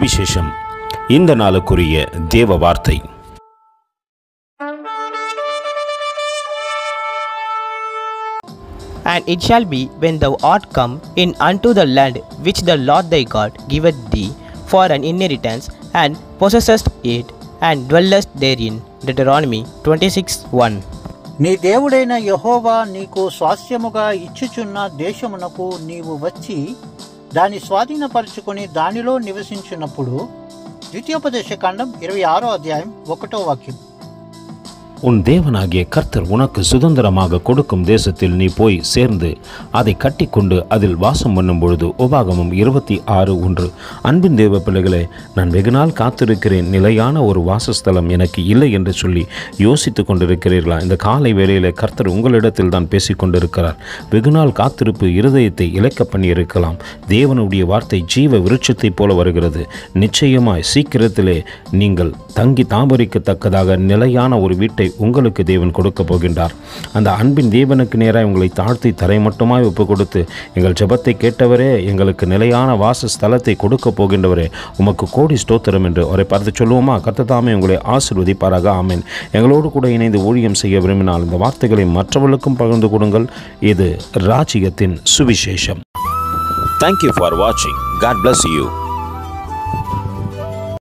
சுவிசேஷம். இந்த நாளுக்குரிய தேவ வார்த்தை. And it shall be, when thou art come in unto the land which the Lord thy God giveth thee for an inheritance, and possessest it, and dwellest therein. Deuteronomy 26:1. నీ దేవుడైన యెహోవా నీకు స్వాస్థ్యముగా ఇచ్చుచున్న దేశమునకు నీవు వచ్చి దాన్ని స్వాధీనపరచుకొని దానిలో నివసించినప్పుడు. ద్వితీయోపదేశకాండం 26వ అధ్యాయం 1వ వాక్యం. உன் தேவனாகிய கர்த்தர் உனக்கு சுதந்திரமாக கொடுக்கும் தேசத்தில் நீ போய் சேர்ந்து அதை கட்டிக்கொண்டு அதில் வாசம் பண்ணும் பொழுது. உபாகமம் 26:1. அன்பின் தேவ பிள்ளைகளே, நான் வெகுநாள் காத்திருக்கிறேன், நிலையான ஒரு வாசஸ்தலம் எனக்கு இல்லை என்று சொல்லி யோசித்து கொண்டிருக்கிறீர்களா? இந்த காலை வேளையில் கர்த்தர் உங்களிடத்தில் தான் பேசிக்கொண்டிருக்கிறார். வெகுநாள் காத்திருப்பு இருதயத்தை இழைக்க பண்ணியிருக்கலாம். தேவனுடைய வார்த்தை ஜீவ விருட்சத்தை போல வருகிறது. நிச்சயமாய் சீக்கிரத்திலே நீங்கள் தங்கி தாமரிக்கத்தக்கதாக நிலையான ஒரு வீட்டை உங்களுக்கு தேவன் கொடுக்க போகின்றார். அந்த அன்பின் தேவனுக்கு நேராக உங்களை தாழ்த்தி தரை மட்டுமாய் ஒப்பு கொடுத்து, எங்கள் ஜெபத்தை கேட்டவரே, எங்களுக்கு நிலையான வாசஸ்தலத்தை கொடுக்க போகின்றவரே, உமக்கு கோடி ஸ்தோத்திரம் என்று அவரை பார்த்து சொல்லுவோமா? கர்த்தர் தாமே உங்களை ஆசீர்வதிப்பாராக. ஆமென். எங்களோடு கூட இணைந்து ஊழியம் செய்ய விரும்பினால் இந்த வார்த்தைகளை மற்றவர்களுக்கும் பகிர்ந்து கொடுங்கள். இது ராஜ்யத்தின் சுவிசேஷம். Thank you for watching. God bless you.